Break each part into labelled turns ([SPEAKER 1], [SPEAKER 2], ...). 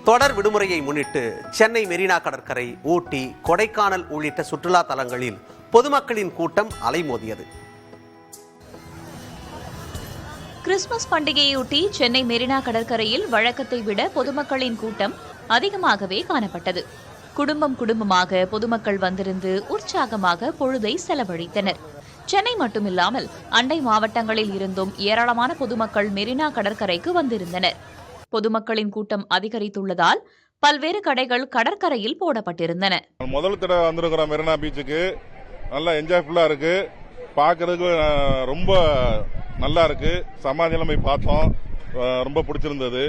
[SPEAKER 1] தொடர் விடுமுறையை முன்னிட்டு சென்னை மெரினா கடற்கரை, ஊட்டி, கொடைக்கானல் உள்ளிட்ட சுற்றுலா தலங்களில் பொதுமக்களின் கூட்டம் அலைமோதியது.
[SPEAKER 2] கிறிஸ்துமஸ் பண்டிகையொட்டி சென்னை மெரினா கடற்கரையில் வழக்கத்தை விட பொதுமக்களின் கூட்டம் அதிகமாகவே காணப்பட்டது. குடும்பமாக பொதுமக்கள் வந்திருந்து உற்சாகமாக பொழுதை செலவழித்தனர். சென்னை மட்டுமில்லாமல் அண்டை மாவட்டங்களில் இருந்தும் ஏராளமான பொதுமக்கள் மெரினா கடற்கரைக்கு வந்திருந்தனர். பொதுமக்களின் கூட்டம் அதிகரித்துள்ளதால் பல்வேறு கடைகள் கடற்கரையில் போடப்பட்டிருந்தன.
[SPEAKER 3] முதல் தடவை வந்திருக்கிறோம் மெரினா பீச்சுக்கு. நல்லா என்ஜாய்ஃபுல்லா இருக்கு. பார்க்கறதுக்கு ரொம்ப நல்லா இருக்கு. சமாதியில போய் பார்த்தோம், ரொம்ப பிடிச்சிருந்தது.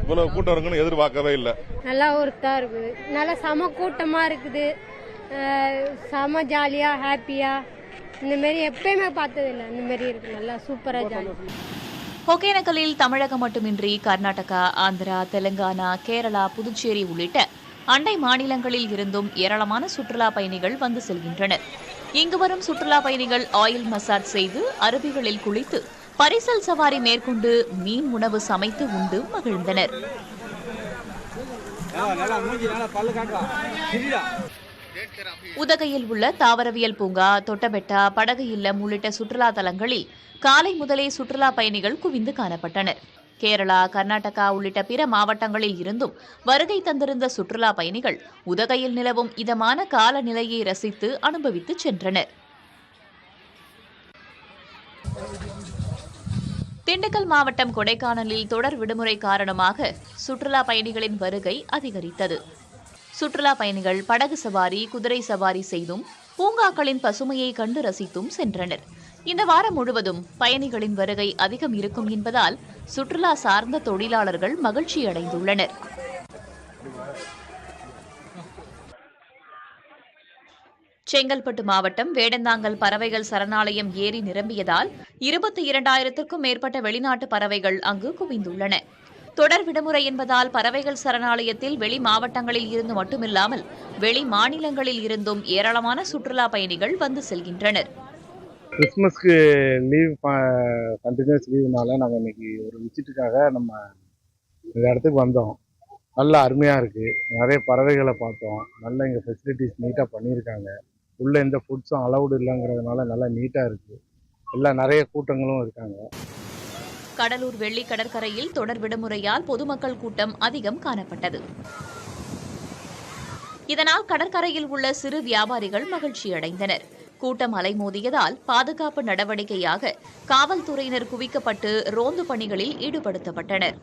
[SPEAKER 3] இவ்வளவு கூட்டம் இருக்குன்னு எதிர்பார்க்கவே இல்லை.
[SPEAKER 4] நல்லா ஒருத்தா இருக்குது. நல்லா சம கூட்டமா இருக்குது. சம ஜாலியா ஹாப்பியா இந்த மாதிரி எப்பயுமே பார்த்தது இல்லை. இந்த மாதிரி இருக்கு. நல்லா சூப்பரா ஜாலி.
[SPEAKER 2] ஒகேனக்கலில் தமிழகம் மட்டுமின்றி கர்நாடகா, ஆந்திரா, தெலுங்கானா, கேரளா, புதுச்சேரி உள்ளிட்ட அண்டை மாநிலங்களில் இருந்தும் ஏராளமான சுற்றுலா பயணிகள் வந்து செல்கின்றனர். இங்கு வரும் சுற்றுலா பயணிகள் ஆயில் மசாஜ் செய்து, அருவிகளில் குளித்து, பரிசல் சவாரி மேற்கொண்டு மீன் உணவு சமைத்து உண்டு மகிழ்ந்தனர். உதகையில் உள்ள தாவரவியல் பூங்கா, தொட்டபெட்டா, படகு இல்லம் உள்ளிட்ட சுற்றுலா தலங்களில் காலை முதலே சுற்றுலா பயணிகள் குவிந்து காணப்பட்டனர். கேரளா, கர்நாடகா உள்ளிட்ட பிற மாவட்டங்களில் இருந்தும் வருகை தந்திருந்த சுற்றுலா பயணிகள் உதகையில் நிலவும் இதமான காலநிலையை ரசித்து அனுபவித்து சென்றனர். திண்டுக்கல் மாவட்டம் கொடைக்கானலில் தொடர் விடுமுறை காரணமாக சுற்றுலா பயணிகளின் வருகை அதிகரித்தது. சுற்றுலா பயணிகள் படகு சவாரி, குதிரை சவாரி செய்தும் பூங்காக்களின் பசுமையை கண்டு ரசித்தும் சென்றனர். இந்த வாரம் முழுவதும் பயணிகளின் வருகை அதிகம் இருக்கும் என்பதால் சுற்றுலா சார்ந்த தொழிலாளர்கள் மகிழ்ச்சியடைந்துள்ளனர். செங்கல்பட்டு மாவட்டம் வேடந்தாங்கல் பறவைகள் சரணாலயம் ஏரி நிரம்பியதால் 22,000க்கும் மேற்பட்ட வெளிநாட்டு பறவைகள் அங்கு குவிந்துள்ளன. தொடர் விடுமுறை என்பதால் பறவைகள் சரணாலயத்தில் வெளி மாவட்டங்களில் இருந்து மட்டுமில்லாமல் வெளி மாநிலங்களில் இருந்தும் ஏராளமான சுற்றுலா பயணிகள் வந்து செல்கின்றனர்.
[SPEAKER 5] கிறிஸ்மஸ்க்கு லீவ், கண்டினியூஸ் லீவுனால நாங்கள் இன்னைக்கு ஒரு விசிட்டுக்காக நம்ம இந்த இடத்துக்கு வந்தோம். நல்லா அருமையாக இருக்குது. நிறைய பறவைகளை பார்த்தோம். நல்லா இங்கே ஃபெசிலிட்டிஸ் நீட்டாக பண்ணியிருக்காங்க. உள்ளே எந்த ஃபுட்ஸும் அலவுடு இல்லைங்கிறதுனால நல்லா நீட்டாக இருக்குது. எல்லாம் நிறைய கூட்டங்களும் இருக்காங்க.
[SPEAKER 2] கடலூர் வெள்ளி கடற்கரையில் தொடர் விடுமுறையால் பொதுமக்கள் கூட்டம் அதிகம் காணப்பட்டது. இதனால் கடற்கரையில் உள்ள சிறு வியாபாரிகள் மகிழ்ச்சியடைந்தனர். கூட்டம் அலைமோதியதால் பாதுகாப்பு நடவடிக்கையாக காவல்துறையினர் குவிக்கப்பட்டு ரோந்து பணிகளில் ஈடுபடுத்தப்பட்டனர்.